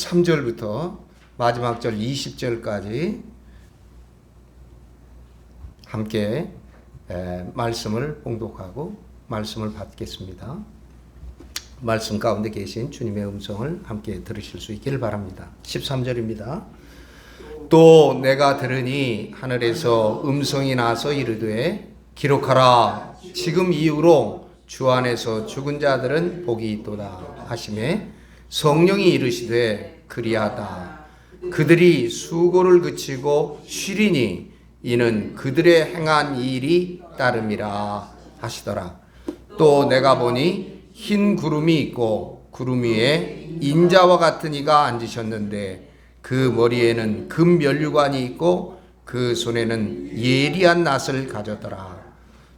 13절부터 마지막 절 20절까지 함께 말씀을 봉독하고 말씀을 받겠습니다. 말씀 가운데 계신 주님의 음성을 함께 들으실 수 있기를 바랍니다. 13절입니다. 또 내가 들으니 하늘에서 음성이 나서 이르되 기록하라. 지금 이후로 주 안에서 죽은 자들은 복이 있도다 하시매 성령이 이르시되 그리하다. 그들이 수고를 그치고 쉬리니 이는 그들의 행한 일이 따름이라 하시더라. 또 내가 보니 흰 구름이 있고 구름 위에 인자와 같은 이가 앉으셨는데 그 머리에는 금 면류관이 있고 그 손에는 예리한 낫을 가졌더라.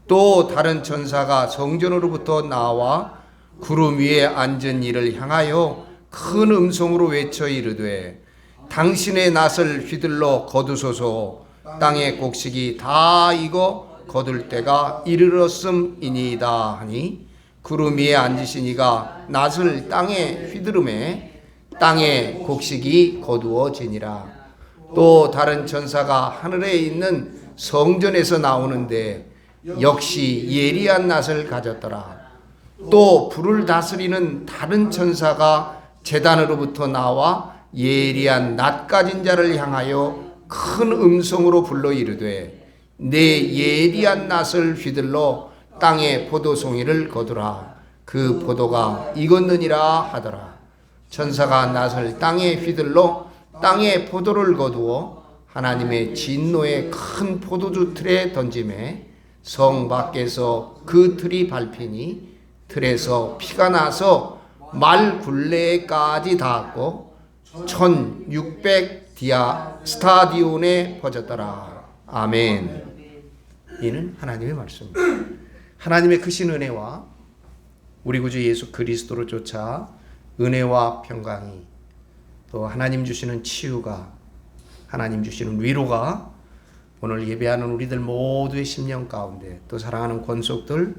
또 다른 천사가 성전으로부터 나와 구름 위에 앉은 이를 향하여 큰 음성으로 외쳐 이르되 당신의 낫을 휘둘러 거두소서. 땅의 곡식이 다 익어 거둘 때가 이르렀음이니이다 하니 구름 위에 앉으신 이가 낫을 땅에 휘두르매 땅의 곡식이 거두어지니라. 또 다른 천사가 하늘에 있는 성전에서 나오는데 역시 예리한 낫을 가졌더라. 또 불을 다스리는 다른 천사가 제단으로부터 나와 예리한 낫 가진 자를 향하여 큰 음성으로 불러 이르되 내 예리한 낫을 휘둘러 땅에 포도송이를 거두라. 그 포도가 익었느니라 하더라. 천사가 낫을 땅에 휘둘러 땅에 포도를 거두어 하나님의 진노의 큰 포도주 틀에 던지매 성 밖에서 그 틀이 밟히니 틀에서 피가 나서 말 굴레까지 닿았고 1600 스타디온에 퍼졌더라. 아멘. 이는 하나님의 말씀입니다. 하나님의 크신 은혜와 우리 구주 예수 그리스도로 쫓아 은혜와 평강이 또 하나님 주시는 치유가 하나님 주시는 위로가 오늘 예배하는 우리들 모두의 심령 가운데 또 사랑하는 권속들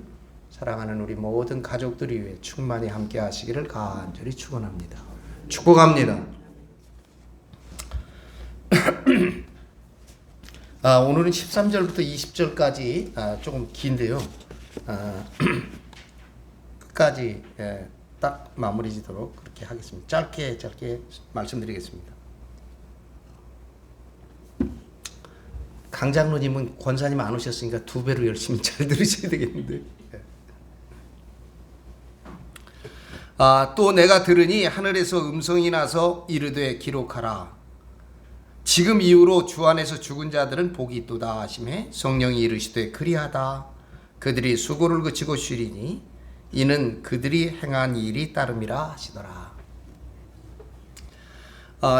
사랑하는 우리 모든 가족들 위해 충만히 함께 하시기를 간절히 축원합니다. 축복합니다. 오늘은 13절부터 20절까지 조금 긴데요. 끝까지 딱 마무리 지도록 그렇게 하겠습니다. 짧게 말씀드리겠습니다. 강장로님은 권사님 안 오셨으니까 2배로 열심히 잘 들으셔야 되겠는데. 또 내가 들으니 하늘에서 음성이 나서 이르되 기록하라. 지금 이후로 주 안에서 죽은 자들은 복이 있도다 하시매 성령이 이르시되 그리하다. 그들이 수고를 그치고 쉬리니 이는 그들이 행한 일이 따름이라 하시더라.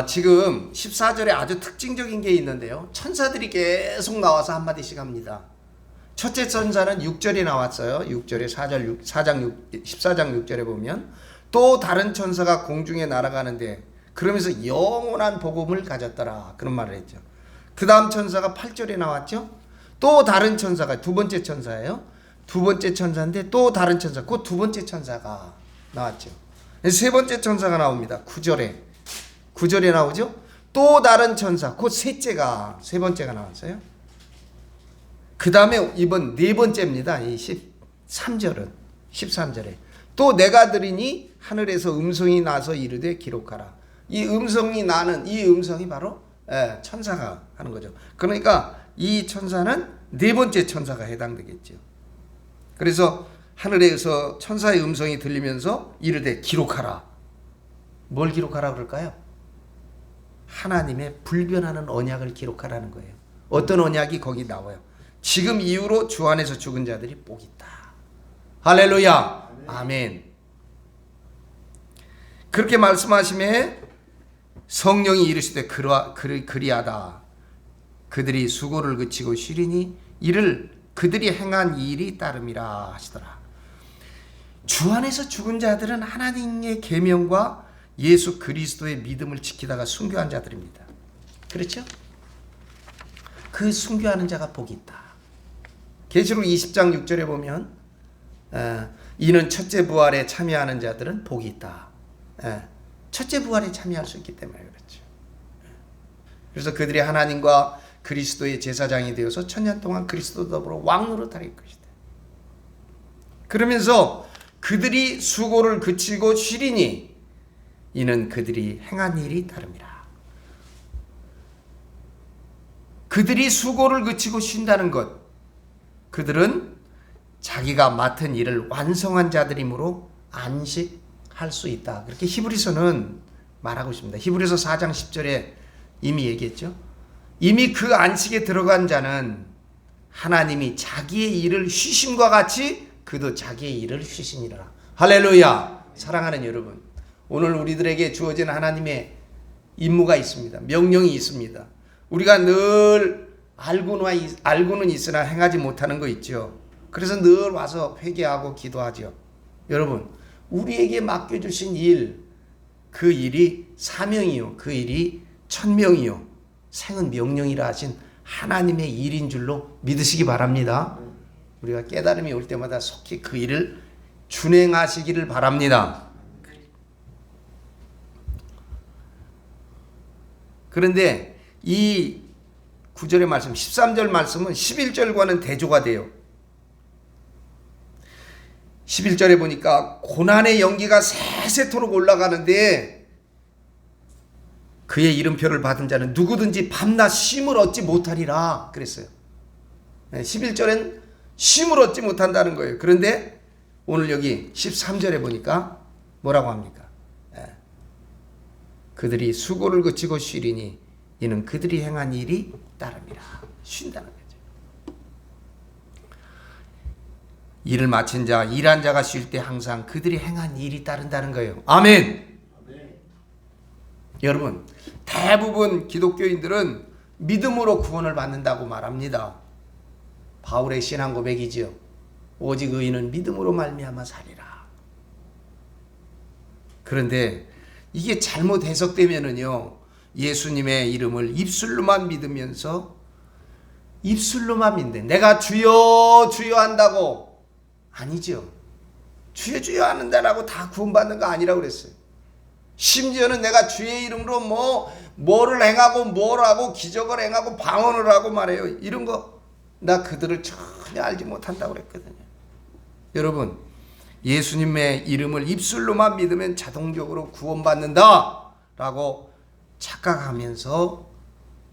지금 14절에 아주 특징적인 게 있는데요. 천사들이 계속 나와서 한마디씩 합니다. 첫째 천사는 6절에 나왔어요. 6절에 14장 6절에 보면 또 다른 천사가 공중에 날아가는데 그러면서 영원한 복음을 가졌더라. 그런 말을 했죠. 그 다음 천사가 8절에 나왔죠. 또 다른 천사가 두 번째 천사예요. 두 번째 천사인데 또 다른 천사, 그 두 번째 천사가 나왔죠. 세 번째 천사가 나옵니다. 9절에 나오죠. 또 다른 천사, 그 셋째가 세 번째가 나왔어요. 그 다음에 이번 네 번째입니다. 이 13절에 또 내가 들으니 하늘에서 음성이 나서 이르되 기록하라. 이 음성이 나는 이 음성이 바로 천사가 하는 거죠. 그러니까 이 천사는 네 번째 천사가 해당되겠죠. 그래서 하늘에서 천사의 음성이 들리면서 이르되 기록하라. 뭘 기록하라 그럴까요? 하나님의 불변하는 언약을 기록하라는 거예요. 어떤 언약이 거기 나와요? 지금 이후로 주 안에서 죽은 자들이 복이 있다. 할렐루야. 아멘. 그렇게 말씀하시매 성령이 이르시되 그리하다. 그들이 수고를 그치고 쉬리니 이를 그들이 행한 일이 따름이라 하시더라. 주 안에서 죽은 자들은 하나님의 계명과 예수 그리스도의 믿음을 지키다가 순교한 자들입니다. 그렇죠? 그 순교하는 자가 복이 있다. 계시록 20장 6절에 보면 이는 첫째 부활에 참여하는 자들은 복이 있다. 첫째 부활에 참여할 수 있기 때문에 그렇죠. 그래서 그들이 하나님과 그리스도의 제사장이 되어서 천년 동안 그리스도 더불어 왕노릇할 것이다. 그러면서 그들이 수고를 그치고 쉬리니 이는 그들이 행한 일이 다름이라. 그들이 수고를 그치고 쉰다는 것, 그들은 자기가 맡은 일을 완성한 자들이므로 안식할 수 있다. 그렇게 히브리서는 말하고 있습니다. 히브리서 4장 10절에 이미 얘기했죠. 이미 그 안식에 들어간 자는 하나님이 자기의 일을 쉬심과 같이 그도 자기의 일을 쉬시니라. 할렐루야. 사랑하는 여러분, 오늘 우리들에게 주어진 하나님의 임무가 있습니다. 명령이 있습니다. 우리가 늘 알고는 있으나 행하지 못하는 거 있죠. 그래서 늘 와서 회개하고 기도하죠. 여러분, 우리에게 맡겨주신 일, 그 일이 사명이요, 그 일이 천명이요, 생은 명령이라 하신 하나님의 일인 줄로 믿으시기 바랍니다. 우리가 깨달음이 올 때마다 속히 그 일을 준행하시기를 바랍니다. 그런데 이 9절의 말씀, 13절 말씀은 11절과는 대조가 돼요. 11절에 보니까 고난의 연기가 세세토록 올라가는데 그의 이름표를 받은 자는 누구든지 밤낮 쉼을 얻지 못하리라 그랬어요. 11절엔 쉼을 얻지 못한다는 거예요. 그런데 오늘 여기 13절에 보니까 뭐라고 합니까? 그들이 수고를 그치고 쉬리니 이는 그들이 행한 일이 따름이라. 쉰다는 거죠. 일을 마친 자, 일한 자가 쉴 때 항상 그들이 행한 일이 따른다는 거예요. 아멘. 여러분, 대부분 기독교인들은 믿음으로 구원을 받는다고 말합니다. 바울의 신앙 고백이지요. 오직 의인은 믿음으로 말미암아 살리라. 그런데 이게 잘못 해석되면은요, 예수님의 이름을 입술로만 믿으면서 입술로만 믿는데 내가 주여 주여 한다고 아니죠. 주여 주여 하는다라고 다 구원받는 거 아니라고 그랬어요. 심지어는 내가 주의 이름으로 뭐를 행하고 뭘 하고 기적을 행하고 방언을 하고 말해요. 이런 거 나 그들을 전혀 알지 못한다고 그랬거든요. 여러분, 예수님의 이름을 입술로만 믿으면 자동적으로 구원받는다 라고 착각하면서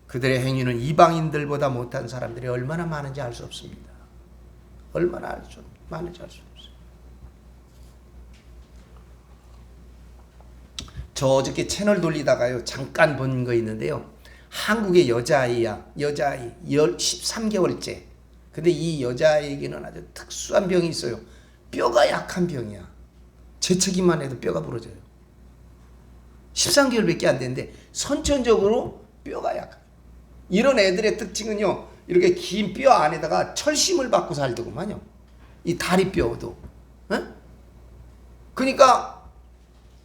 그들의 행위는 이방인들보다 못한 사람들이 얼마나 많은지 알 수 없습니다. 얼마나 많은지 알 수 없어요. 저 어저께 채널 돌리다가요, 잠깐 본 거 있는데요. 한국의 여자아이 13개월째. 근데 이 여자아이에게는 아주 특수한 병이 있어요. 뼈가 약한 병이야. 재채기만 해도 뼈가 부러져요. 13개월밖에 안 되는데 선천적으로 뼈가 약한. 이런 애들의 특징은요, 이렇게 긴 뼈 안에다가 철심을 받고 살더구만요. 이 다리뼈도. 그러니까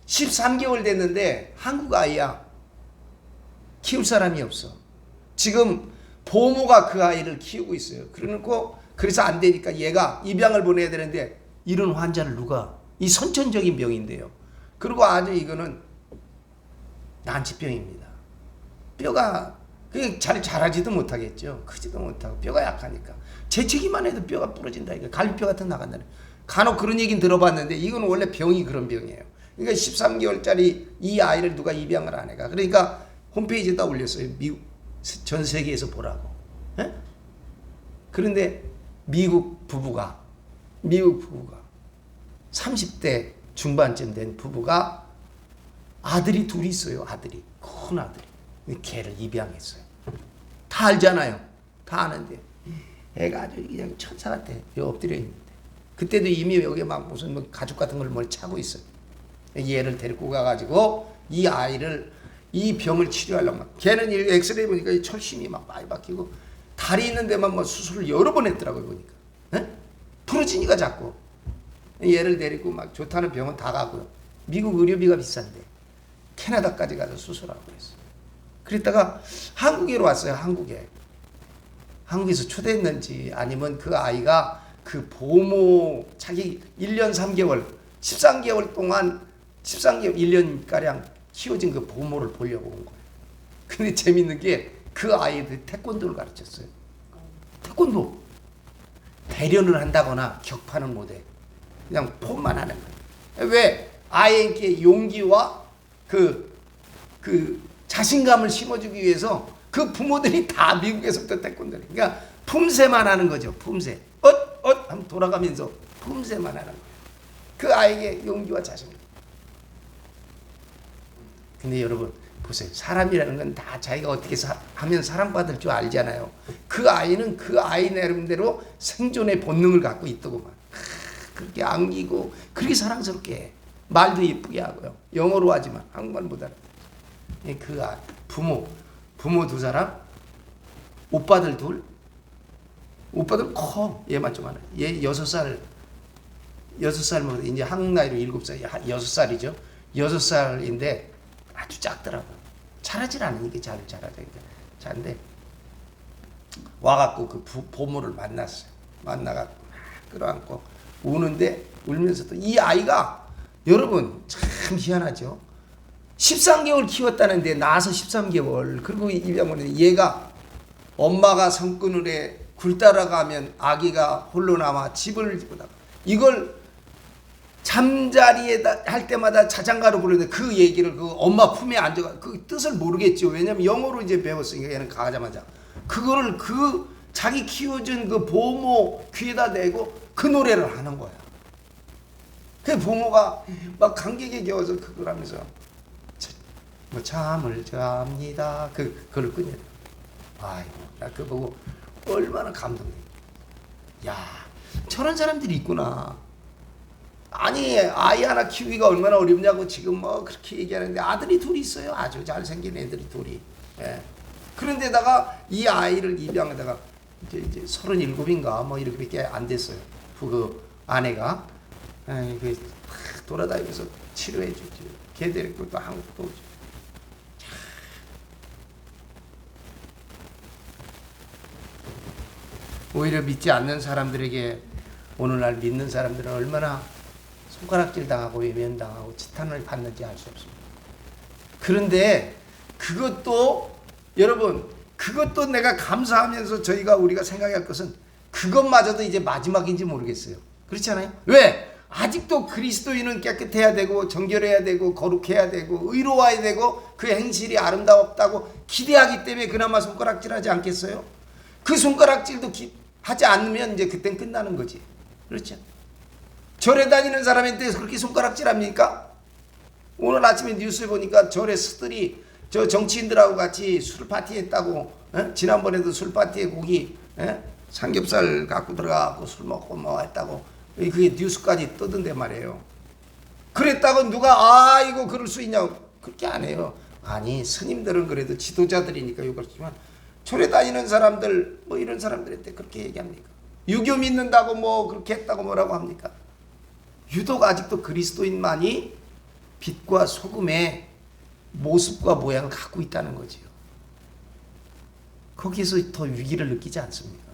13개월 됐는데 한국 아이야. 키울 사람이 없어. 지금 보모가 그 아이를 키우고 있어요. 그래서 안 되니까 얘가 입양을 보내야 되는데 이런 환자를 이 선천적인 병인데요. 그리고 아주 이거는 난치병입니다. 뼈가 잘 자라지도 못하겠죠. 크지도 못하고 뼈가 약하니까 재채기만 해도 뼈가 부러진다. 이거 갈비뼈 같은 나간다는. 간혹 그런 얘기는 들어봤는데 이건 원래 병이 그런 병이에요. 그러니까 13개월짜리 이 아이를 누가 입양을 안 해가. 그러니까 홈페이지에다 올렸어요. 전 세계에서 보라고. 그런데 미국 부부가 30대 중반쯤 된 부부가 아들이 둘이 있어요. 큰 아들이. 걔를 입양했어요. 다 알잖아요. 다 아는데 애가 아주 그냥 천사 같아. 여기 엎드려 있는데 그때도 이미 여기 막 무슨 가죽 같은 걸 뭘 차고 있어요. 얘를 데리고 가가지고 이 병을 치료하려고 걔는 엑스레이 보니까 이 철심이 막 많이 박히고 다리 있는 데만 수술을 여러 번 했더라고요. 보니까 부러지니까 자꾸 얘를 데리고 막 좋다는 병원 다 가고요. 미국 의료비가 비싼데 캐나다까지 가서 수술하고 그랬어요. 그랬다가 한국에로 왔어요. 한국에서 초대했는지 아니면 그 아이가 그 보모 자기 1년 3개월 13개월 동안 1년가량 키워진 그 부모를 보려고 온 거예요. 근데 재밌는 게 그 아이들 태권도를 가르쳤어요. 태권도. 대련을 한다거나 격파는 못해. 그냥 폼만 하는 거예요. 왜? 아이에게 용기와 그 자신감을 심어주기 위해서 그 부모들이 다 미국에서부터 태권도를. 그러니까 품새만 하는 거죠. 품새. 하면 돌아가면서 품새만 하는 거예요. 그 아이에게 용기와 자신감. 근데 여러분 보세요. 사람이라는 건 다 자기가 어떻게 하면 사랑받을 줄 알잖아요. 그 아이는 그 아이 나름대로 생존의 본능을 갖고 있더구만. 그렇게 안기고 그렇게 사랑스럽게 해. 말도 예쁘게 하고요. 영어로 하지만 한국말 못 알아. 그 아이, 부모 두 사람, 오빠들 둘. 오빠들 커. 얘만 좀 하네. 얘 6살 먹어도 이제 한국 나이로 7살, 6살이죠. 6살인데 아주 작더라고요. 잘하질 않으니까 잘하자니까. 자는데 와갖고 그 보모를 만났어요. 만나갖고 막 끌어안고 우는데 울면서 또 이 아이가 여러분 참 희한하죠. 13개월 키웠다는데 낳아서 13개월. 그리고 입양원에 얘가 엄마가 성끈을에 굴 따라가면 아기가 홀로 남아 집을 지고다가 이걸 잠자리에 할 때마다 자장가로 부르는데 그 얘기를 그 엄마 품에 앉아가 그 뜻을 모르겠죠. 왜냐면 영어로 이제 배웠으니까 얘는 가자마자 그거를 그 자기 키워준 그 보모 귀에다 대고 그 노래를 하는 거야. 그 부모가 막 감격에 겨워서 그걸 하면서 뭐 잠을 잡니다. 그걸 끊어요. 아이고 나 그거 보고 얼마나 감동돼. 야 저런 사람들이 있구나. 아니 아이 하나 키우기가 얼마나 어렵냐고 지금 뭐 그렇게 얘기하는데 아들이 둘이 있어요. 아주 잘생긴 애들이 둘이. 예. 그런데다가 이 아이를 입양하다가 이제 37인가 뭐 이렇게밖에 안 됐어요. 그 아내가 돌아다니면서 치료해 주지. 걔 데리고 또 한국도 오죠. 오히려 믿지 않는 사람들에게 오늘날 믿는 사람들은 얼마나 손가락질 당하고 외면당하고 지탄을 받는지 알 수 없습니다. 그런데 그것도 여러분 그것도 내가 감사하면서 우리가 생각할 것은 그것마저도 이제 마지막인지 모르겠어요. 그렇지 않아요? 왜? 아직도 그리스도인은 깨끗해야 되고 정결해야 되고 거룩해야 되고 의로워야 되고 그 행실이 아름답다고 기대하기 때문에 그나마 손가락질하지 않겠어요? 그 손가락질도 하지 않으면 이제 그땐 끝나는 거지. 그렇죠? 절에 다니는 사람한테 그렇게 손가락질합니까? 오늘 아침에 뉴스에 보니까 절에 스들이 저 정치인들하고 같이 술 파티했다고. 지난번에도 술 파티에 고기 삼겹살 갖고 들어가고 술 먹고 뭐 했다고 그게 뉴스까지 뜨던데 말이에요. 그랬다고 누가 이거 그럴 수 있냐고 그렇게 안 해요. 아니 스님들은 그래도 지도자들이니까 그렇지만 절에 다니는 사람들 뭐 이런 사람들한테 그렇게 얘기합니까? 유교 믿는다고 뭐 그렇게 했다고 뭐라고 합니까? 유독 아직도 그리스도인만이 빛과 소금의 모습과 모양을 갖고 있다는 거지요. 거기에서 더 위기를 느끼지 않습니까?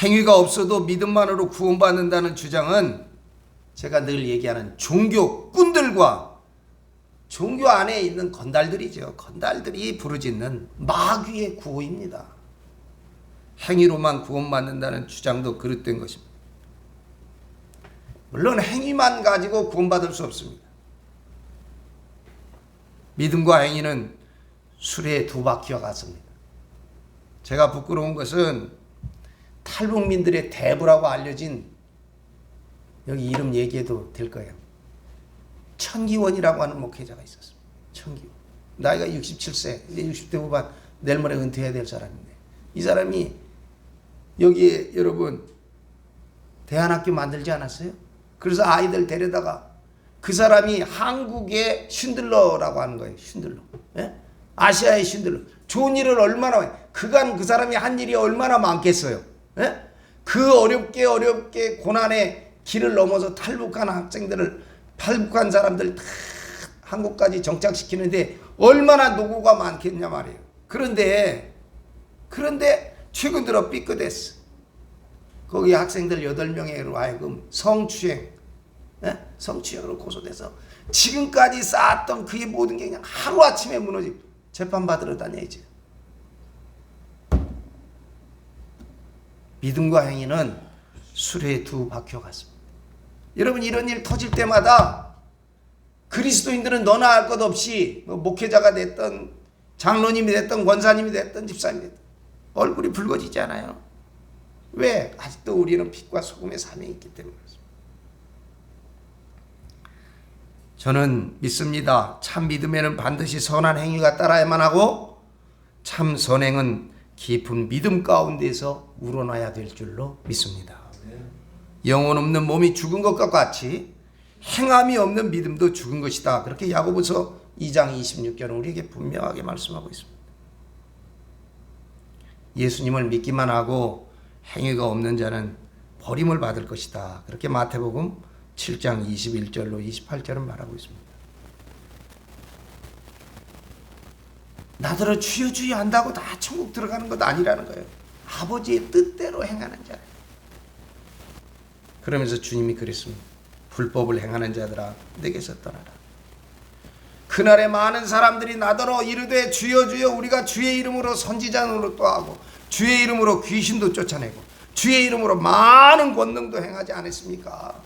행위가 없어도 믿음만으로 구원받는다는 주장은 제가 늘 얘기하는 종교꾼들과 종교 안에 있는 건달들이죠. 건달들이 부르짖는 마귀의 구호입니다. 행위로만 구원받는다는 주장도 그릇된 것입니다. 물론 행위만 가지고 구원받을 수 없습니다. 믿음과 행위는 수레에 두 바퀴와 같습니다. 제가 부끄러운 것은 탈북민들의 대부라고 알려진 여기 이름 얘기해도 될 거예요. 천기원이라고 하는 목회자가 있었습니다. 천기원. 나이가 67세, 이제 60대 후반 내일 모레 은퇴해야 될 사람인데 이 사람이 여기에 여러분 대안학교 만들지 않았어요? 그래서 아이들 데려다가 그 사람이 한국의 쉰들러라고 하는 거예요. 쉰들러. 예? 아시아의 쉰들러. 좋은 일을 얼마나 그간 그 사람이 한 일이 얼마나 많겠어요. 예? 그 어렵게 고난의 길을 넘어서 탈북한 학생들을 탈북한 사람들 다 한국까지 정착시키는데 얼마나 노고가 많겠냐 말이에요. 그런데 최근 들어 삐끗했어. 거기 학생들 8명으로 하여금 성추행, 성추행으로 고소돼서 지금까지 쌓았던 그의 모든 게 그냥 하루아침에 무너지고 재판받으러 다녀야지. 믿음과 행위는 수레에 두 바퀴와 같습니다. 여러분, 이런 일 터질 때마다 그리스도인들은 너나 할 것 없이 목회자가 됐던 장로님이 됐던 권사님이 됐던 집사님이 됐던 얼굴이 붉어지지 않아요. 왜? 아직도 우리는 빛과 소금의 사명이 있기 때문에 그렇습니다. 저는 믿습니다. 참 믿음에는 반드시 선한 행위가 따라야만 하고 참 선행은 깊은 믿음 가운데서 우러나야 될 줄로 믿습니다. 영혼 없는 몸이 죽은 것과 같이 행함이 없는 믿음도 죽은 것이다. 그렇게 야고보서 2장 26절은 우리에게 분명하게 말씀하고 있습니다. 예수님을 믿기만 하고 행위가 없는 자는 버림을 받을 것이다. 그렇게 마태복음 7장 21절로 28절은 말하고 있습니다. 나더러 주여 주여 한다고 다 천국 들어가는 것 아니라는 거예요. 아버지의 뜻대로 행하는 자. 그러면서 주님이 그랬습니다. 불법을 행하는 자들아 내게서 떠나라. 그날에 많은 사람들이 나더러 이르되 주여 주여 우리가 주의 이름으로 선지자 노릇도 하고 주의 이름으로 귀신도 쫓아내고 주의 이름으로 많은 권능도 행하지 않았습니까?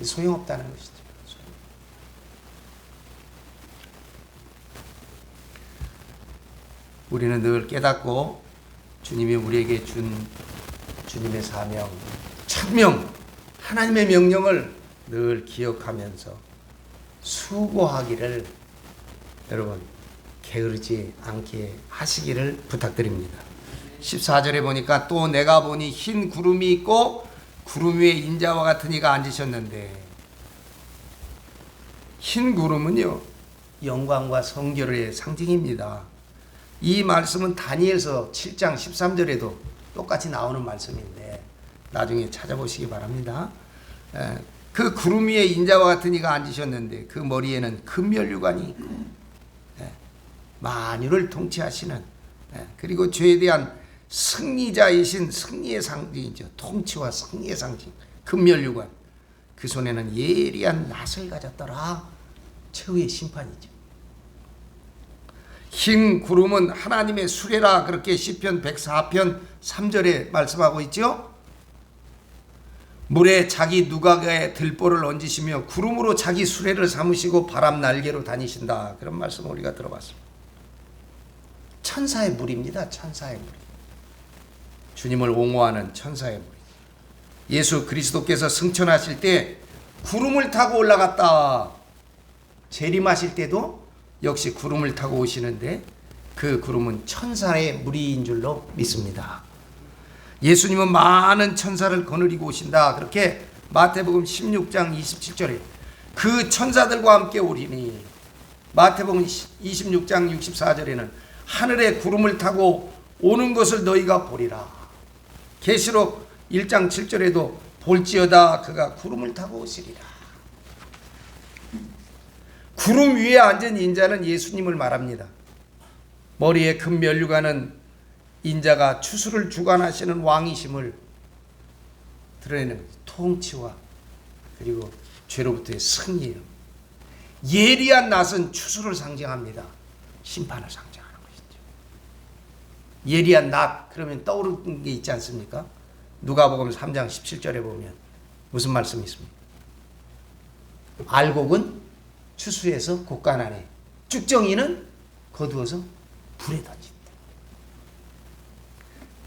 소용없다는 것이죠. 우리는 늘 깨닫고 주님이 우리에게 준 주님의 사명, 천명, 하나님의 명령을 늘 기억하면서 수고하기를 여러분 게으르지 않게 하시기를 부탁드립니다. 14절에 보니까 또 내가 보니 흰 구름이 있고 구름 위에 인자와 같은 이가 앉으셨는데, 흰 구름은요 영광과 성결의 상징입니다. 이 말씀은 다니엘서 7장 13절에도 똑같이 나오는 말씀인데 나중에 찾아보시기 바랍니다. 그 구름 위에 인자와 같은 이가 앉으셨는데 그 머리에는 금면류관이 있고 만유를 통치하시는 그리고 죄에 대한 승리자이신 승리의 상징이죠. 통치와 승리의 상징 금면류관. 그 손에는 예리한 낫을 가졌더라. 최후의 심판이죠. 흰 구름은 하나님의 수레라. 그렇게 시편 104편 3절에 말씀하고 있죠. 물에 자기 누각에 들보를 얹으시며 구름으로 자기 수레를 삼으시고 바람 날개로 다니신다. 그런 말씀을 우리가 들어봤습니다. 천사의 물입니다. 천사의 물. 주님을 옹호하는 천사의 물. 예수 그리스도께서 승천하실 때 구름을 타고 올라갔다. 재림하실 때도 역시 구름을 타고 오시는데 그 구름은 천사의 무리인 줄로 믿습니다. 예수님은 많은 천사를 거느리고 오신다. 그렇게 마태복음 16장 27절에 그 천사들과 함께 오리니, 마태복음 26장 64절에는 하늘에 구름을 타고 오는 것을 너희가 보리라. 계시록 1장 7절에도 볼지어다 그가 구름을 타고 오시리라. 구름 위에 앉은 인자는 예수님을 말합니다. 머리에 금 면류관은 인자가 추수를 주관하시는 왕이심을 드러내는 거죠. 통치와 그리고 죄로부터의 승리예요. 예리한 낫은 추수를 상징합니다. 심판을 상징하는 것이죠. 예리한 낫 그러면 떠오르는 게 있지 않습니까? 누가복음 3장 17절에 보면 무슨 말씀이 있습니까? 알곡은 추수해서 곡간안에, 쭉정이는 거두어서 불에 던진다.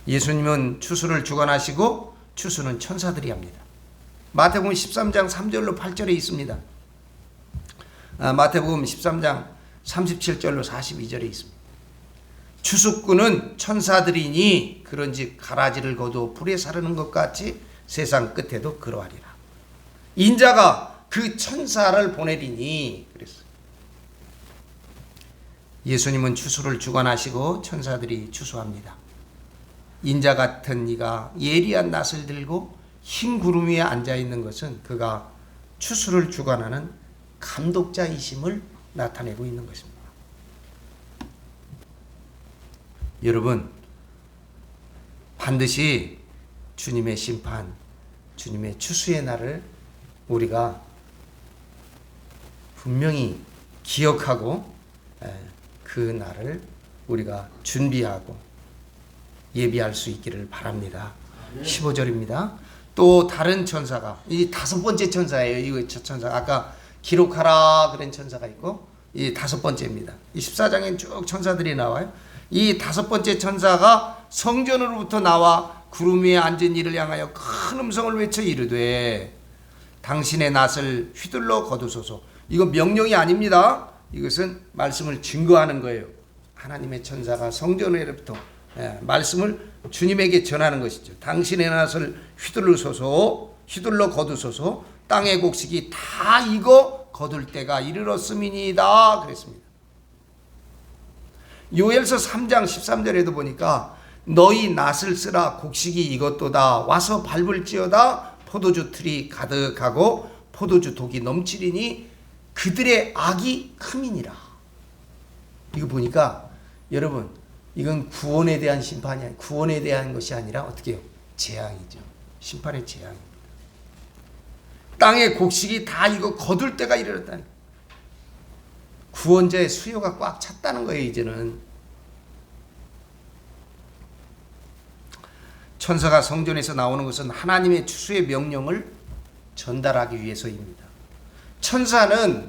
예수님은 추수를 주관하시고 추수는 천사들이 합니다. 마태복음 13장 3절로 8절에 있습니다. 마태복음 13장 37절로 42절에 있습니다. 추수꾼은 천사들이니 그런즉 가라지를 거두어 불에 사르는 것 같이 세상 끝에도 그러하리라. 인자가 그 천사를 보내리니 그랬어요. 예수님은 추수를 주관하시고 천사들이 추수합니다. 인자 같은 이가 예리한 낫을 들고 흰 구름 위에 앉아 있는 것은 그가 추수를 주관하는 감독자이심을 나타내고 있는 것입니다. 여러분, 반드시 주님의 심판, 주님의 추수의 날을 우리가 분명히 기억하고 그 날을 우리가 준비하고 예비할 수 있기를 바랍니다. 15절입니다. 또 다른 천사가, 이 다섯 번째 천사예요. 이거 천사, 아까 기록하라 그런 천사가 있고 이 다섯 번째입니다. 이 14장엔 쭉 천사들이 나와요. 이 다섯 번째 천사가 성전으로부터 나와 구름 위에 앉은 이를 향하여 큰 음성을 외쳐 이르되 당신의 낫을 휘둘러 거두소서. 이거 명령이 아닙니다. 이것은 말씀을 증거하는 거예요. 하나님의 천사가 성전으로부터 말씀을 주님에게 전하는 것이죠. 당신의 낫을 휘둘러 거두소서. 땅의 곡식이 다 익어 거둘 때가 이르렀음이니이다 그랬습니다. 요엘서 3장 13절에도 보니까 너희 낫을 쓰라 곡식이 익었도다 와서 밟을지어다 포도주 틀이 가득하고 포도주 독이 넘치리니 그들의 악이 크미니라. 이거 보니까 여러분 이건 구원에 대한 심판이 아니라 구원에 대한 것이 아니라 어떻게 해요? 재앙이죠. 심판의 재앙입니다. 땅의 곡식이 다 이거 거둘 때가 이르렀다니. 구원자의 수요가 꽉 찼다는 거예요. 이제는 천사가 성전에서 나오는 것은 하나님의 추수의 명령을 전달하기 위해서입니다. 천사는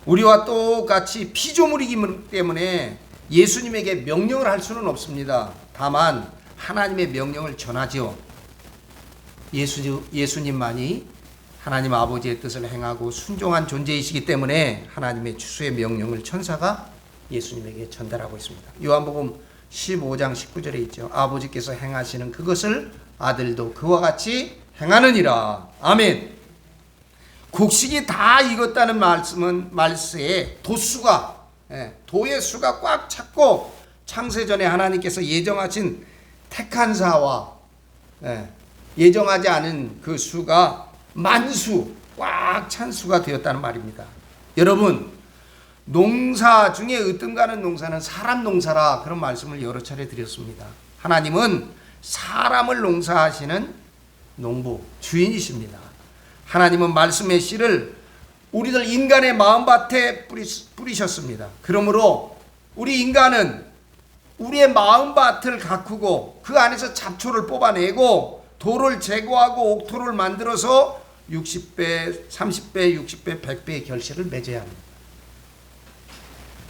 우리와 똑같이 피조물이기 때문에 예수님에게 명령을 할 수는 없습니다. 다만 하나님의 명령을 전하죠. 예수님만이 하나님 아버지의 뜻을 행하고 순종한 존재이시기 때문에 하나님의 추수의 명령을 천사가 예수님에게 전달하고 있습니다. 요한복음 15장 19절에 있죠. 아버지께서 행하시는 그것을 아들도 그와 같이 행하느니라. 아멘. 곡식이 다 익었다는 말씀에 도의 수가 꽉 찼고 창세전에 하나님께서 예정하신 택한 사와 예정하지 않은 그 수가 만수 꽉 찬 수가 되었다는 말입니다. 여러분 농사 중에 으뜸 가는 농사는 사람 농사라 그런 말씀을 여러 차례 드렸습니다. 하나님은 사람을 농사하시는 농부 주인이십니다. 하나님은 말씀의 씨를 우리들 인간의 마음밭에 뿌리셨습니다. 그러므로 우리 인간은 우리의 마음밭을 가꾸고 그 안에서 잡초를 뽑아내고 돌을 제거하고 옥토를 만들어서 60배, 30배, 60배, 100배의 결실을 맺어야 합니다.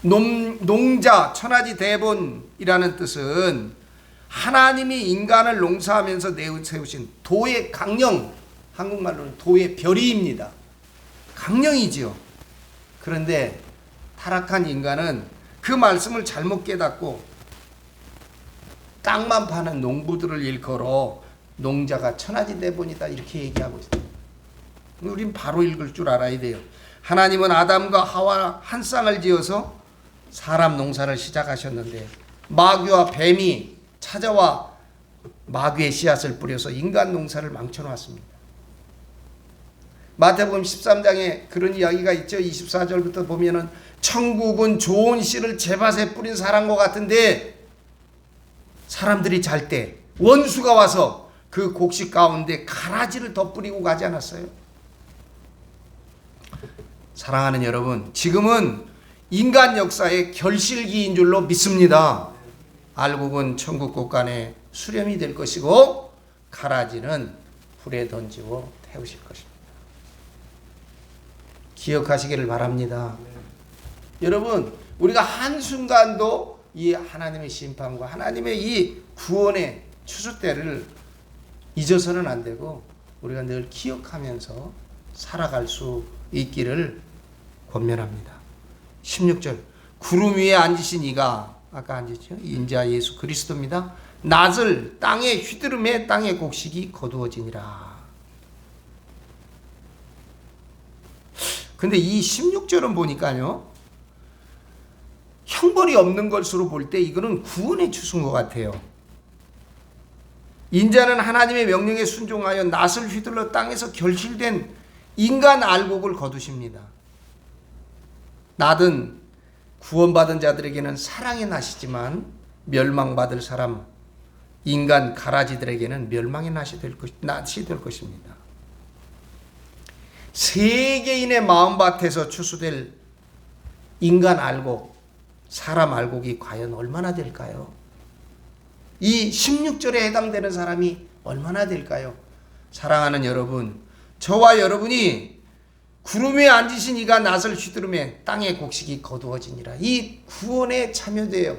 농자, 천하지 대본이라는 뜻은 하나님이 인간을 농사하면서 내세우신 도의 강령, 한국말로는 도의 별이입니다. 강령이지요. 그런데 타락한 인간은 그 말씀을 잘못 깨닫고 땅만 파는 농부들을 일컬어 농자가 천하지 대본이다 이렇게 얘기하고 있어요. 우린 바로 읽을 줄 알아야 돼요. 하나님은 아담과 하와 한 쌍을 지어서 사람 농사를 시작하셨는데 마귀와 뱀이 찾아와 마귀의 씨앗을 뿌려서 인간 농사를 망쳐놓았습니다. 마태복음 13장에 그런 이야기가 있죠. 24절부터 보면은 천국은 좋은 씨를 제밭에 뿌린 사람과 같은데 사람들이 잘 때 원수가 와서 그 곡식 가운데 가라지를 덧뿌리고 가지 않았어요? 사랑하는 여러분, 지금은 인간 역사의 결실기인 줄로 믿습니다. 알곡은 천국 곳간에 수렴이 될 것이고 가라지는 불에 던지고 태우실 것입니다. 기억하시기를 바랍니다. 여러분, 우리가 한순간도 이 하나님의 심판과 하나님의 이 구원의 추수 때를 잊어서는 안 되고 우리가 늘 기억하면서 살아갈 수 있기를 권면합니다. 16절 구름 위에 앉으신 이가 아까 앉으셨죠? 인자 예수 그리스도입니다. 낫을 땅에 휘두름에 땅의 곡식이 거두어지니라. 근데 이 16절은 보니까요 형벌이 없는 것으로 볼 때 이거는 구원의 추수인 것 같아요. 인자는 하나님의 명령에 순종하여 낫을 휘둘러 땅에서 결실된 인간 알곡을 거두십니다. 낫은 구원받은 자들에게는 사랑의 낫이지만 멸망받을 사람 인간 가라지들에게는 멸망의 낫이 될 것입니다. 세계인의 마음밭에서 추수될 인간 알곡, 사람 알곡이 과연 얼마나 될까요? 이 16절에 해당되는 사람이 얼마나 될까요? 사랑하는 여러분, 저와 여러분이 구름에 앉으신 이가 낫을 휘두르매 땅의 곡식이 거두어지니라. 이 구원에 참여되어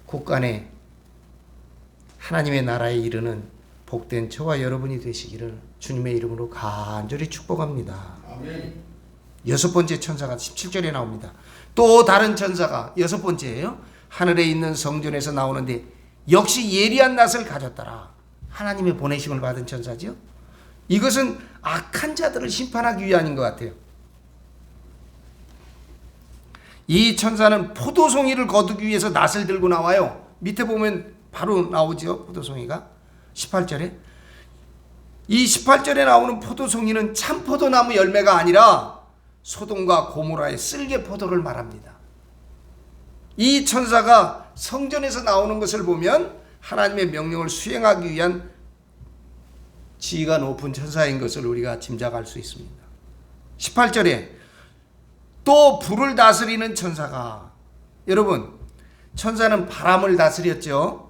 곳간에 하나님의 나라에 이르는 복된 저와 여러분이 되시기를 주님의 이름으로 간절히 축복합니다. 아멘. 여섯 번째 천사가 17절에 나옵니다. 또 다른 천사가 여섯 번째예요. 하늘에 있는 성전에서 나오는데 역시 예리한 낫을 가졌더라. 하나님의 보내심을 받은 천사죠. 이것은 악한 자들을 심판하기 위함인 것 같아요. 이 천사는 포도송이를 거두기 위해서 낫을 들고 나와요. 밑에 보면 바로 나오죠. 포도송이가 18절에. 이 18절에 나오는 포도송이는 참포도나무 열매가 아니라 소돔과 고모라의 쓸개 포도를 말합니다. 이 천사가 성전에서 나오는 것을 보면 하나님의 명령을 수행하기 위한 지위가 높은 천사인 것을 우리가 짐작할 수 있습니다. 18절에 또 불을 다스리는 천사가, 여러분, 천사는 바람을 다스렸죠.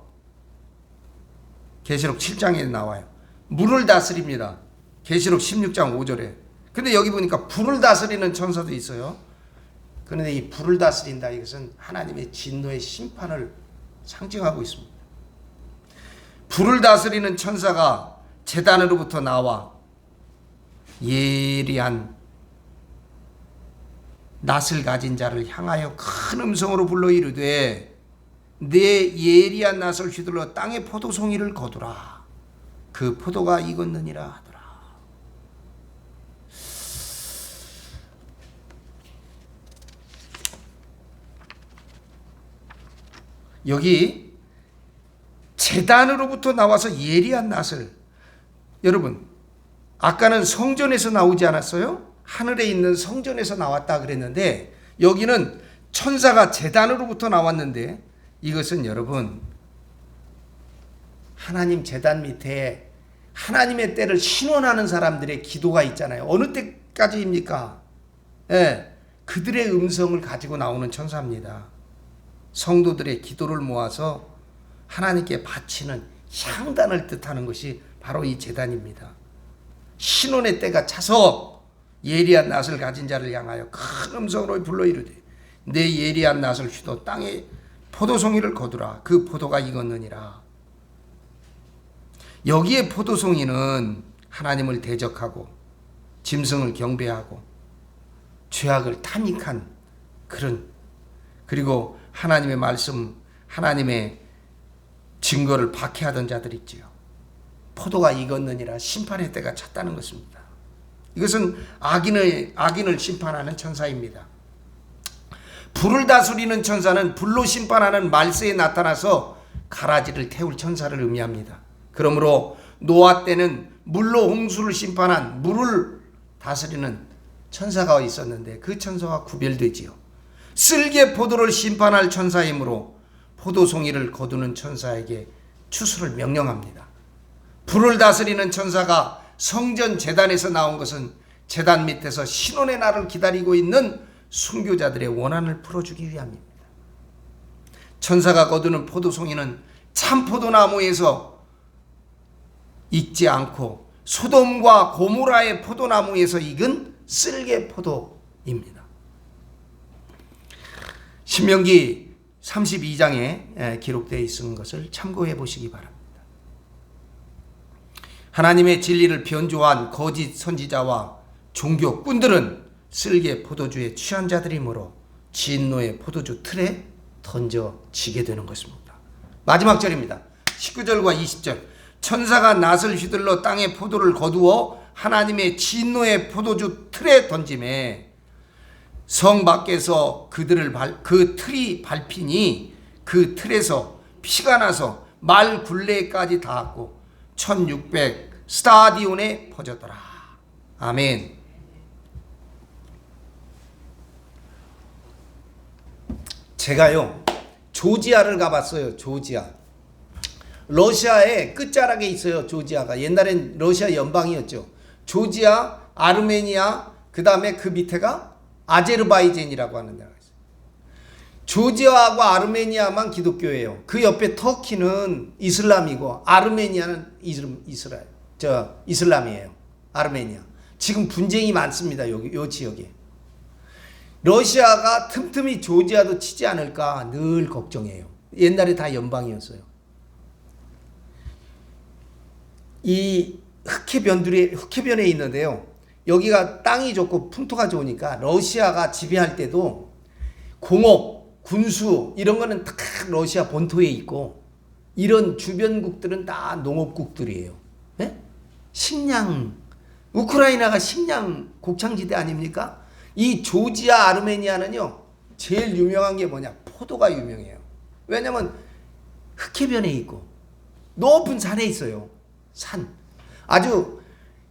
계시록 7장에 나와요. 물을 다스립니다. 계시록 16장 5절에. 근데 여기 보니까 불을 다스리는 천사도 있어요. 그런데 이 불을 다스린다, 이것은 하나님의 진노의 심판을 상징하고 있습니다. 불을 다스리는 천사가 제단으로부터 나와 예리한 낫을 가진 자를 향하여 큰 음성으로 불러 이르되 내 예리한 낫을 휘둘러 땅의 포도송이를 거두라. 그 포도가 익었느니라 하더라. 여기 제단으로부터 나와서 예리한 낫을, 여러분, 아까는 성전에서 나오지 않았어요? 하늘에 있는 성전에서 나왔다 그랬는데 여기는 천사가 제단으로부터 나왔는데 이것은 여러분 하나님 제단 밑에 하나님의 때를 신원하는 사람들의 기도가 있잖아요. 어느 때까지입니까? 그들의 음성을 가지고 나오는 천사입니다. 성도들의 기도를 모아서 하나님께 바치는 향단을 뜻하는 것이 바로 이 제단입니다. 신원의 때가 차서 예리한 낫을 가진 자를 향하여 큰 음성으로 불러 이르되 내 예리한 낫을 휘도 땅에 포도송이를 거두라. 그 포도가 익었느니라. 여기에 포도송이는 하나님을 대적하고 짐승을 경배하고 죄악을 탐닉한 그런, 그리고 하나님의 말씀, 하나님의 증거를 박해하던 자들이 있지요. 포도가 익었느니라, 심판의 때가 찼다는 것입니다. 이것은 악인을 심판하는 천사입니다. 불을 다스리는 천사는 불로 심판하는 말세에 나타나서 가라지를 태울 천사를 의미합니다. 그러므로 노아 때는 물로 홍수를 심판한 물을 다스리는 천사가 있었는데 그 천사와 구별되지요. 쓸개 포도를 심판할 천사이므로 포도송이를 거두는 천사에게 추수를 명령합니다. 불을 다스리는 천사가 성전 제단에서 나온 것은 제단 밑에서 신원의 날을 기다리고 있는 순교자들의 원한을 풀어주기 위함입니다. 천사가 거두는 포도송이는 참포도나무에서 익지 않고 소돔과 고모라의 포도나무에서 익은 쓸개 포도입니다. 신명기 32장에 기록되어 있는 것을 참고해 보시기 바랍니다. 하나님의 진리를 변조한 거짓 선지자와 종교꾼들은 쓸개 포도주에 취한 자들이므로 진노의 포도주 틀에 던져지게 되는 것입니다. 마지막 절입니다. 19절과 20절. 천사가 낫을 휘둘러 땅의 포도를 거두어 하나님의 진노의 포도주 틀에 던짐에 성 밖에서 그 틀이 밟히니 그 틀에서 피가 나서 말 굴레까지 닿았고 1600 스타디온에 퍼졌더라. 아멘. 제가요 조지아를 가봤어요. 조지아. 러시아의 끝자락에 있어요. 조지아가 옛날엔 러시아 연방이었죠. 조지아 아르메니아, 그 다음에 그 밑에가 아제르바이젠이라고 하는 데가 있어요. 조지아하고 아르메니아만 기독교예요. 그 옆에 터키는 이슬람이고 아르메니아는 이슬람이에요. 아르메니아. 지금 분쟁이 많습니다. 요 지역에. 러시아가 틈틈이 조지아도 치지 않을까 늘 걱정해요. 옛날에 다 연방이었어요. 이 흑해변에 있는데요. 여기가 땅이 좋고 풍토가 좋으니까 러시아가 지배할 때도 공업, 군수 이런 거는 다 러시아 본토에 있고 이런 주변국들은 다 농업국들이에요. 네? 식량, 우크라이나가 식량 곡창지대 아닙니까? 이 조지아 아르메니아는요. 제일 유명한 게 뭐냐? 포도가 유명해요. 왜냐면 흑해변에 있고 높은 산에 있어요. 산. 아주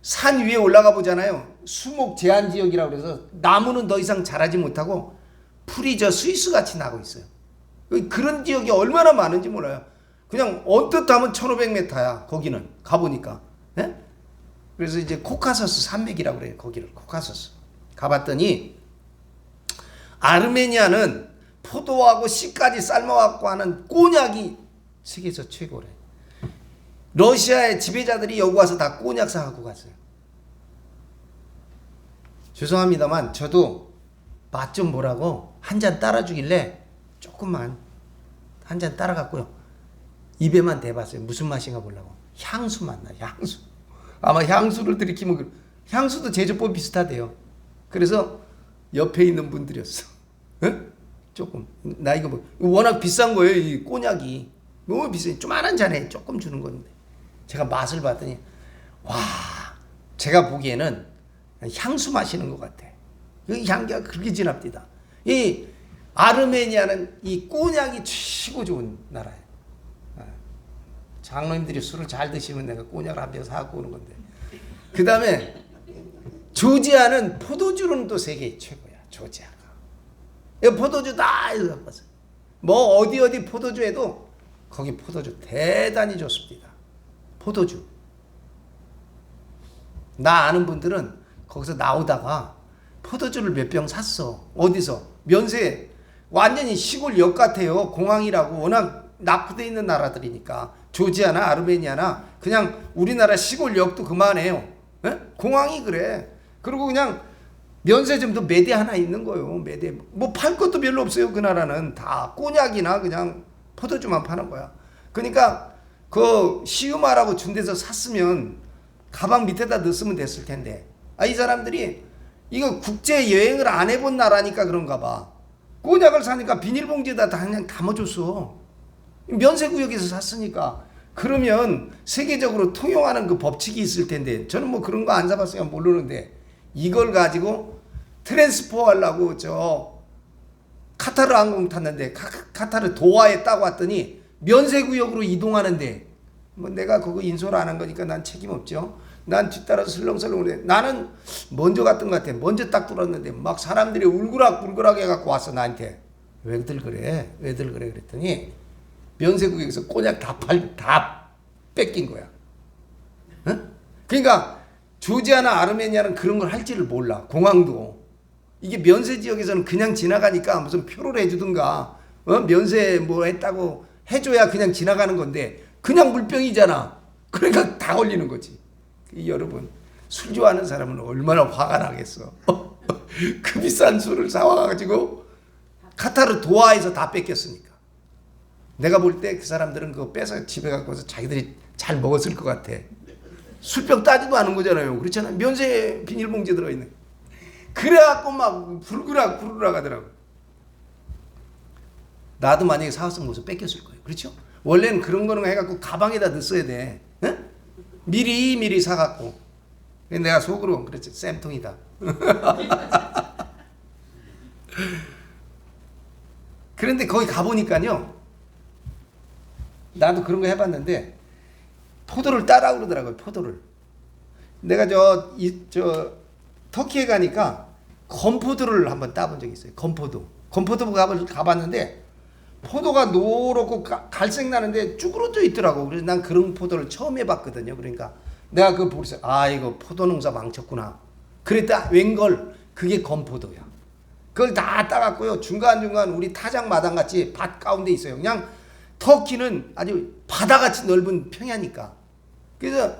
산 위에 올라가 보잖아요. 수목 제한 지역이라고 그래서 나무는 더 이상 자라지 못하고 풀이 저 스위스같이 나고 있어요. 그런 지역이 얼마나 많은지 몰라요. 그냥 언뜻 하면 1500m야. 거기는 가보니까. 네? 그래서 이제 코카서스 산맥이라고 그래요. 거기를 코카서스. 가봤더니 아르메니아는 포도하고 씨까지 삶아갖고 하는 꼬냑이 세계에서 최고래. 러시아의 지배자들이 여기 와서 다 꼬냑 사갖고 갔어요. 죄송합니다만 저도 맛 좀 보라고 한 잔 따라주길래 조금만 한 잔 따라갔고요. 입에만 대봤어요. 무슨 맛인가 보려고. 향수 맛나. 향수. 아마 향수를 들이키면 향수도 제조법 비슷하대요. 그래서 옆에 있는 분들이었어. 응? 조금 나 이거 뭐 워낙 비싼 거예요. 이 꼬냑이 너무 비싸요. 조그만한 잔에 조금 주는 건데 제가 맛을 봤더니 와, 제가 보기에는 향수 마시는 것 같아. 이 향기가 그렇게 진합니다. 이 아르메니아는 이 꼬냑이 최고 좋은 나라예요. 장로님들이 술을 잘 드시면 내가 꼬냑을 한 병 사갖고 오는 건데. 그 다음에 조지아는 포도주는 또 세계 최고야. 조지아가. 포도주 다 갖고 왔어요. 뭐 어디 포도주에도 거기 포도주 대단히 좋습니다. 포도주. 나 아는 분들은 거기서 나오다가 포도주를 몇 병 샀어. 어디서? 면세. 완전히 시골 역 같아요. 공항이라고 워낙 낙후되어 있는 나라들이니까. 조지아나 아르메니아나 그냥 우리나라 시골 역도 그만해요. 에? 공항이 그래. 그리고 그냥 면세점도 매대 하나 있는 거예요. 매대. 뭐 팔 것도 별로 없어요. 그 나라는 다 꼬냑이나 그냥 포도주만 파는 거야. 그러니까 그 시우마라고 준 데서 샀으면 가방 밑에다 넣었으면 됐을 텐데. 이 사람들이 이거 국제 여행을 안 해본 나라니까 그런가 봐. 꼬냑을 사니까 비닐봉지에다 다 그냥 담아줬어. 면세구역에서 샀으니까. 그러면 세계적으로 통용하는 그 법칙이 있을 텐데 저는 뭐 그런 거 안 사봤으니까 모르는데 이걸 가지고 트랜스포 하려고 저 카타르 항공 탔는데 카타르 도하에 따고 왔더니 면세구역으로 이동하는데 뭐 내가 그거 인솔 안 한 거니까 난 책임 없죠. 난 뒤따라서 슬렁슬렁 오는데 나는 먼저 갔던 것 같아. 먼저 딱 들었는데 막 사람들이 울그락불그락 해갖고 왔어 나한테. 왜들 그래? 왜들 그래? 그랬더니 면세구역에서 꼬냑 다 뺏긴 거야. 어? 그러니까 조지아나 아르메니아는 그런 걸 할지를 몰라. 공항도. 이게 면세 지역에서는 그냥 지나가니까 무슨 표를 해주든가 면세 뭐 했다고 해줘야 그냥 지나가는 건데 그냥 물병이잖아. 그러니까 다 걸리는 거지. 여러분 술 좋아하는 사람은 얼마나 화가 나겠어. 그 비싼 술을 사와가지고 카타르 도하에서 다 뺏겼으니까. 내가 볼 때 그 사람들은 그거 빼서 집에 갖고 와서 자기들이 잘 먹었을 것 같아. 술병 따지도 않은 거잖아요. 그렇잖아요. 면세 비닐봉지 들어있는. 그래갖고 막 불그락 하더라고. 나도 만약에 사왔으면 거기서 뺏겼을 거예요. 그렇죠? 원래는 그런 거는 해갖고 가방에다 넣었어야 돼. 에? 미리 사갖고. 내가 속으로 그랬지. 쌤통이다. 그런데 거기 가보니까요. 나도 그런 거 해봤는데 포도를 따라 그러더라고요. 포도를. 내가 터키에 가니까 건포도를 한번 따본 적이 있어요. 건포도 가봤는데 포도가 노랗고 갈색 나는데 쭈그러져 있더라고. 그래서 난 그런 포도를 처음 해봤거든요. 그러니까 내가 그거 보고서 이거 포도 농사 망쳤구나. 그랬다 웬걸 그게 건포도야. 그걸 다 따갖고요. 중간중간 우리 타작마당 같이 밭 가운데 있어요. 그냥 터키는 아주 바다같이 넓은 평야니까. 그래서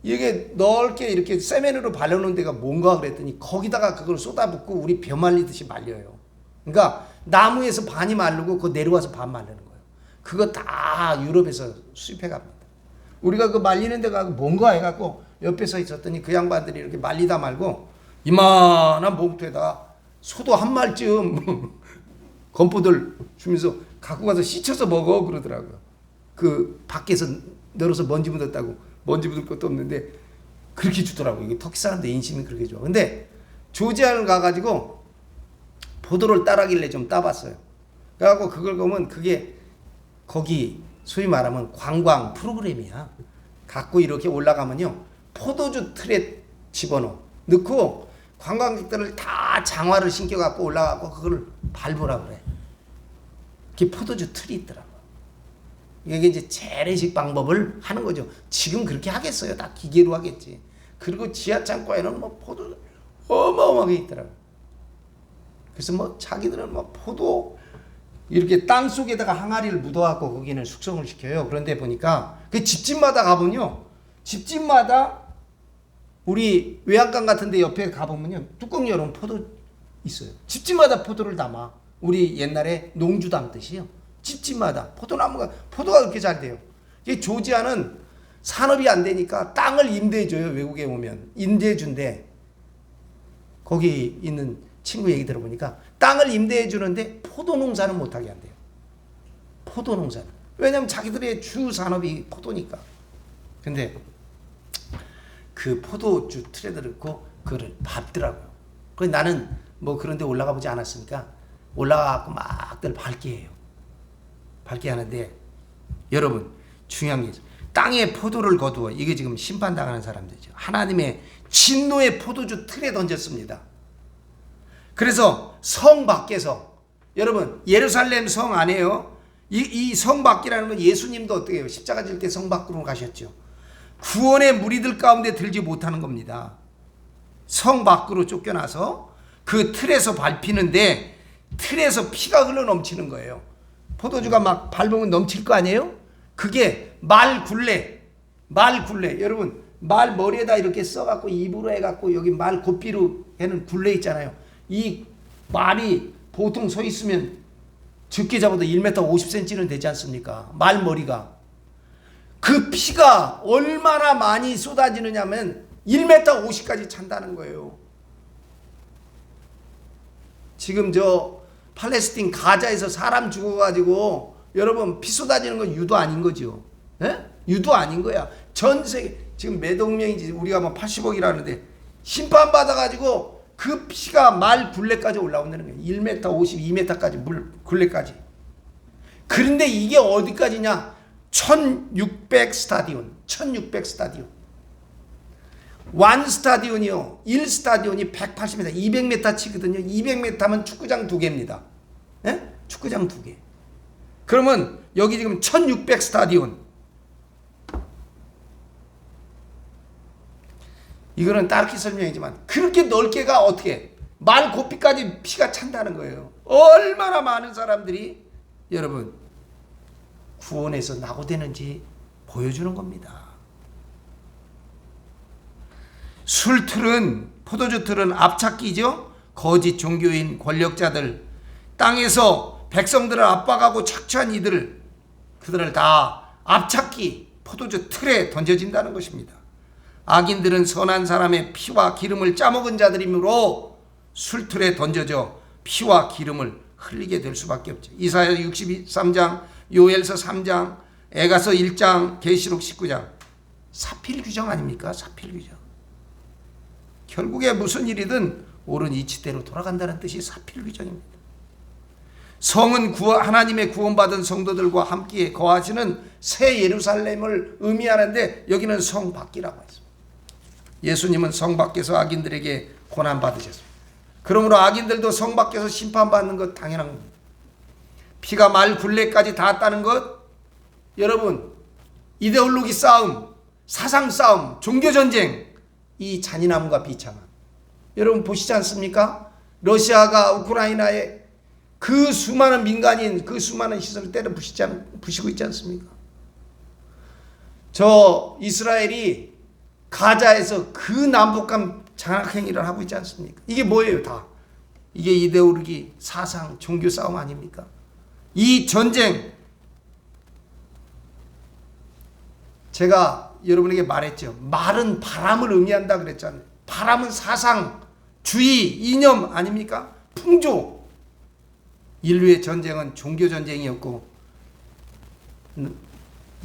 이게 넓게 이렇게 세면으로 발라놓은 데가 뭔가 그랬더니 거기다가 그걸 쏟아붓고 우리 벼 말리듯이 말려요. 그러니까 나무에서 반이 마르고 그거 내려와서 반 마르는 거예요. 그거 다 유럽에서 수입해 갑니다. 우리가 그 말리는 데가 뭔가 해갖고 옆에 서 있었더니 그 양반들이 이렇게 말리다 말고 이만한 봉투에다가 소도 한 말쯤 건포도를 주면서 갖고 가서 씻어서 먹어 그러더라고요. 그 밖에서 널어서 먼지 묻었다고 먼지 묻을 것도 없는데 그렇게 주더라고요. 이게 터키 사람들 인심이 그렇게 좋아. 근데 조지아를 가가지고 포도를 따라길래 좀 따봤어요. 그래갖고 그걸 보면 그게 거기 소위 말하면 관광 프로그램이야. 갖고 이렇게 올라가면요 포도주 틀에 집어넣어 넣고 관광객들을 다 장화를 신겨갖고 올라가고 그걸 밟으라 그래. 그게 포도주 틀이 있더라고. 이게 이제 재래식 방법을 하는 거죠. 지금 그렇게 하겠어요? 다 기계로 하겠지. 그리고 지하 창고에는 뭐 포도 어마어마하게 있더라고. 그래서 뭐 자기들은 뭐 포도 이렇게 땅 속에다가 항아리를 묻어갖고 거기는 숙성을 시켜요. 그런데 보니까 그 집집마다 가보면요, 집집마다 우리 외양간 같은데 옆에 가보면요 뚜껑 열은 포도 있어요. 집집마다 포도를 담아. 우리 옛날에 농주 담듯이요. 집집마다 포도가 그렇게 잘 돼요. 이게 조지아는 산업이 안 되니까 땅을 임대해줘요. 외국에 오면 임대해준대. 거기 있는 친구 얘기 들어보니까 땅을 임대해주는데 포도 농사는 못하게 한대요. 포도 농사는. 왜냐면 자기들의 주 산업이 포도니까. 근데 그 포도주 틀에 넣고 그걸 밟더라고요. 그래서 나는 뭐 그런 데 올라가 보지 않았으니까 올라가고 막들 밟게 해요. 밟게 하는데 여러분 중요한 게 있어요. 땅에 포도를 거두어. 이게 지금 심판당하는 사람들이죠. 하나님의 진노의 포도주 틀에 던졌습니다. 그래서 성 밖에서 여러분 예루살렘 성 안에요. 이 성 밖이라는 건 예수님도 어떻게 해요? 십자가 질 때 성 밖으로 가셨죠. 구원의 무리들 가운데 들지 못하는 겁니다. 성 밖으로 쫓겨나서 그 틀에서 밟히는데 틀에서 피가 흘러 넘치는 거예요. 포도주가 막 밟으면 넘칠 거 아니에요? 그게 말 굴레. 여러분 말 머리에다 이렇게 써갖고 입으로 해갖고 여기 말 고삐로 해는 굴레 있잖아요. 이 말이 보통 서 있으면 적게 잡아도 1m 50cm는 되지 않습니까? 말 머리가. 그 피가 얼마나 많이 쏟아지느냐면 1m 50까지 찬다는 거예요. 지금 저 팔레스틴 가자에서 사람 죽어가지고 여러분 피 쏟아지는 건 유도 아닌 거죠. 에? 유도 아닌 거야. 전 세계 지금 몇 억 명이지 우리가 뭐 80억이라는데 심판받아가지고 그 피가 말 굴레까지 올라온다는 거예요. 1m 50, 2m까지 물 굴레까지. 그런데 이게 어디까지냐? 1600 스타디온. 1600 스타디온. 완 스타디온이요. 1 스타디온이 180m, 200m 치거든요. 200m면 축구장 2개입니다. 예? 축구장 2개. 그러면 여기 지금 1600 스타디온. 이거는 따르게 설명이지만 그렇게 넓게가 어떻게 말 고삐까지 피가 찬다는 거예요. 얼마나 많은 사람들이 여러분 구원에서 낙오되는지 보여주는 겁니다. 술틀은 포도주 틀은 앞찾기죠. 거짓 종교인 권력자들 땅에서 백성들을 압박하고 착취한 이들을 그들을 다 앞찾기 포도주 틀에 던져진다는 것입니다. 악인들은 선한 사람의 피와 기름을 짜먹은 자들이므로 술틀에 던져져 피와 기름을 흘리게 될 수밖에 없죠. 이사야 63장, 요엘서 3장, 에가서 1장, 계시록 19장. 사필 규정 아닙니까? 사필 규정. 결국에 무슨 일이든 옳은 이치대로 돌아간다는 뜻이 사필 규정입니다. 성은 하나님의 구원받은 성도들과 함께 거하시는 새 예루살렘을 의미하는데 여기는 성 밖이라고 했습니다. 예수님은 성 밖에서 악인들에게 고난받으셨습니다. 그러므로 악인들도 성 밖에서 심판받는 것 당연한 겁니다. 피가 말 굴레까지 닿았다는 것, 여러분 이데올로기 싸움, 사상 싸움, 종교전쟁, 이 잔인함과 비참함. 여러분 보시지 않습니까? 러시아가 우크라이나에 그 수많은 민간인, 그 수많은 시설을 때려 부시고 있지 않습니까? 저 이스라엘이 가자에서 그 남북한 장악행위를 하고 있지 않습니까? 이게 뭐예요 다? 이게 이데올로기, 사상, 종교 싸움 아닙니까? 이 전쟁, 제가 여러분에게 말했죠. 말은 바람을 의미한다 그랬잖아요. 바람은 사상, 주의, 이념 아닙니까? 풍조. 인류의 전쟁은 종교 전쟁이었고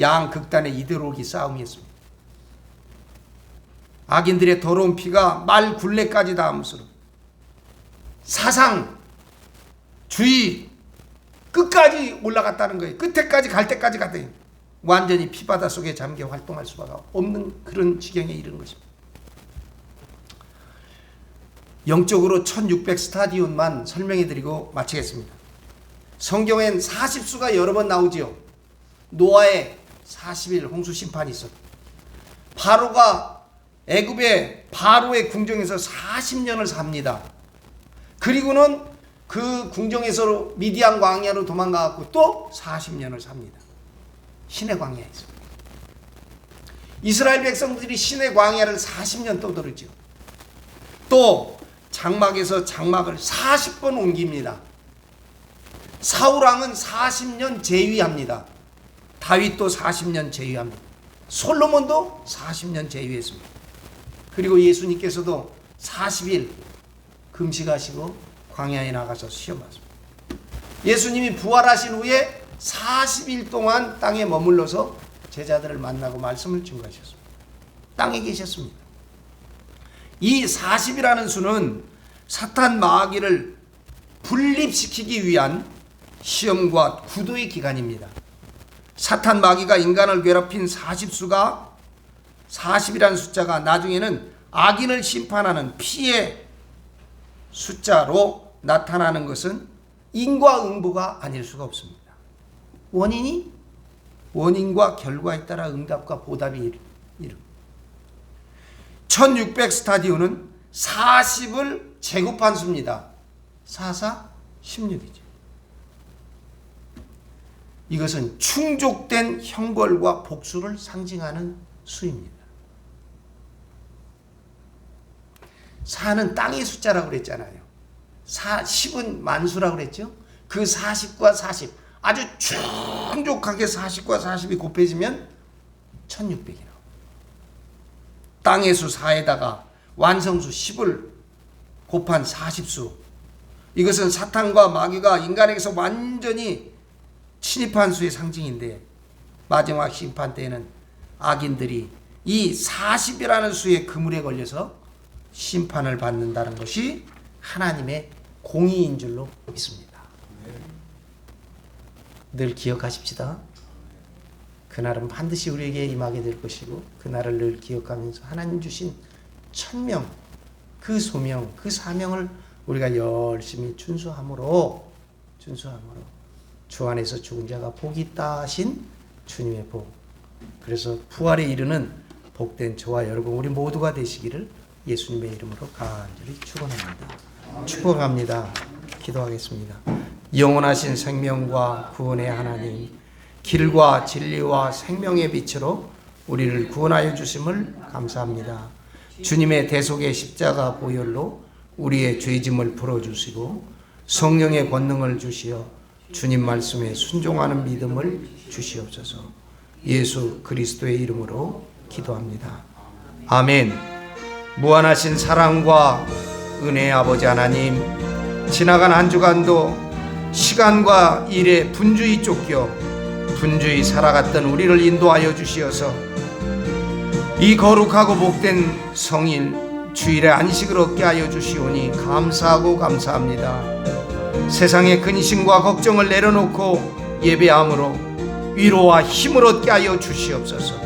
양극단의 이데올로기 싸움이었습니다. 악인들의 더러운 피가 말 굴레까지 닿으면서 사상, 주의 끝까지 올라갔다는 거예요. 끝에까지 갈 때까지 갔더니 완전히 피바다 속에 잠겨 활동할 수밖에 없는 그런 지경에 이른 것입니다. 영적으로 1600 스타디온만 설명해드리고 마치겠습니다. 성경엔 40수가 여러 번 나오지요. 노아의 40일 홍수 심판이 있었고, 바로가 애굽의 바로의 궁정에서 40년을 삽니다. 그리고는 그 궁정에서 미디안 광야로 도망가고 또 40년을 삽니다. 신의 광야에서. 이스라엘 백성들이 신의 광야를 40년 떠돌았죠. 또 장막에서 장막을 40번 옮깁니다. 사울왕은 40년 재위합니다. 다윗도 40년 재위합니다. 솔로몬도 40년 재위했습니다. 그리고 예수님께서도 40일 금식하시고 광야에 나가서 시험하십니다. 예수님이 부활하신 후에 40일 동안 땅에 머물러서 제자들을 만나고 말씀을 증거하셨습니다. 땅에 계셨습니다. 이 40이라는 수는 사탄 마귀를 분립시키기 위한 시험과 구도의 기간입니다. 사탄 마귀가 인간을 괴롭힌 40수가 40이라는 숫자가 나중에는 악인을 심판하는 피의 숫자로 나타나는 것은 인과응보가 아닐 수가 없습니다. 원인이 원인과 결과에 따라 응답과 보답이 이루. 1600 스타디온은 40을 제곱한 수입니다. 4, 16이죠. 이것은 충족된 형벌과 복수를 상징하는 수입니다. 4는 땅의 숫자라고 그랬잖아요. 10은 만수라고 그랬죠. 그 40과 40 아주 충족하게 40과 40이 곱해지면 1600이 나옵니다. 땅의 수 4에다가 완성수 10을 곱한 40수. 이것은 사탄과 마귀가 인간에게서 완전히 침입한 수의 상징인데, 마지막 심판 때에는 악인들이 이 40이라는 수의 그물에 걸려서 심판을 받는다는 것이 하나님의 공의인 줄로 믿습니다. 늘 기억하십시다. 그날은 반드시 우리에게 임하게 될 것이고, 그날을 늘 기억하면서 하나님 주신 천명, 그 소명, 그 사명을 우리가 열심히 준수함으로 주 안에서 죽은 자가 복이 있다 하신 주님의 복, 그래서 부활에 이르는 복된 저와 여러분 우리 모두가 되시기를 예수님의 이름으로 간절히 축원합니다. 축복합니다. 기도하겠습니다. 영원하신 생명과 구원의 하나님, 길과 진리와 생명의 빛으로 우리를 구원하여 주심을 감사합니다. 주님의 대속의 십자가 보혈로 우리의 죄짐을 풀어주시고 성령의 권능을 주시어 주님 말씀에 순종하는 믿음을 주시옵소서. 예수 그리스도의 이름으로 기도합니다. 아멘. 무한하신 사랑과 은혜의 아버지 하나님, 지나간 한 주간도 시간과 일에 분주히 쫓겨 분주히 살아갔던 우리를 인도하여 주시어서 이 거룩하고 복된 성일 주일에 안식을 얻게 하여 주시오니 감사하고 감사합니다. 세상의 근심과 걱정을 내려놓고 예배함으로 위로와 힘을 얻게 하여 주시옵소서.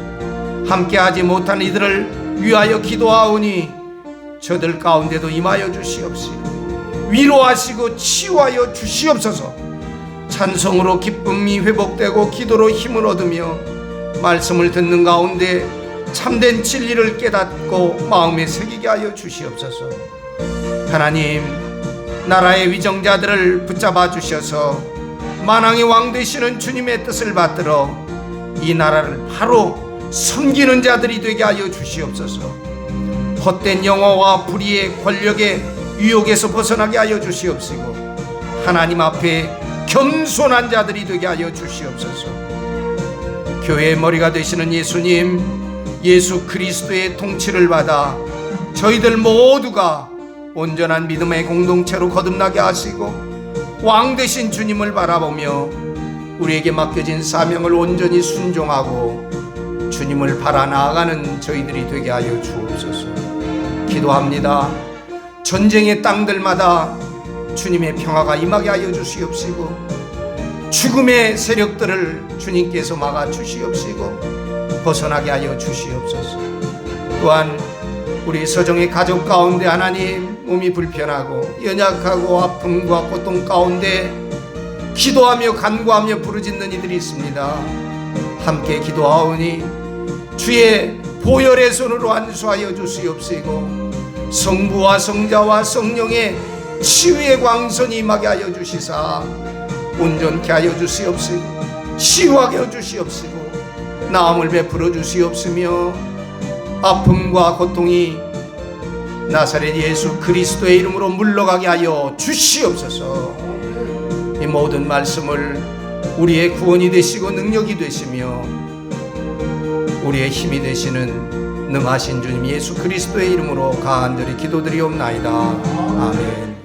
함께하지 못한 이들을 위하여 기도하오니 저들 가운데도 임하여 주시옵시고 위로하시고 치유하여 주시옵소서. 찬송으로 기쁨이 회복되고 기도로 힘을 얻으며 말씀을 듣는 가운데 참된 진리를 깨닫고 마음에 새기게 하여 주시옵소서. 하나님, 나라의 위정자들을 붙잡아 주셔서 만왕의 왕 되시는 주님의 뜻을 받들어 이 나라를 바로 섬기는 자들이 되게 하여 주시옵소서. 헛된 영화와 불의의 권력의 유혹에서 벗어나게 하여 주시옵시고, 하나님 앞에 겸손한 자들이 되게 하여 주시옵소서. 교회의 머리가 되시는 예수님, 예수 그리스도의 통치를 받아 저희들 모두가 온전한 믿음의 공동체로 거듭나게 하시고, 왕 되신 주님을 바라보며 우리에게 맡겨진 사명을 온전히 순종하고 주님을 바라 나아가는 저희들이 되게 하여 주옵소서. 기도합니다. 전쟁의 땅들마다 주님의 평화가 임하게 하여 주시옵시고, 죽음의 세력들을 주님께서 막아 주시옵시고 벗어나게 하여 주시옵소서. 또한 우리 서정의 가족 가운데 하나님, 몸이 불편하고 연약하고 아픔과 고통 가운데 기도하며 간구하며 부르짖는 이들이 있습니다. 함께 기도하오니 주의 보혈의 손으로 안수하여 주시옵시고, 성부와 성자와 성령의 치유의 광선이 임하게 하여 주시사 온전케 하여 주시옵시고, 치유하게 하여 주시옵시고, 나음을 베풀어 주시옵시며, 아픔과 고통이 나사렛 예수 그리스도의 이름으로 물러가게 하여 주시옵소서. 이 모든 말씀을 우리의 구원이 되시고 능력이 되시며 우리의 힘이 되시는 능하신 주님 예수 그리스도의 이름으로 간절히 기도드리옵나이다. 아멘.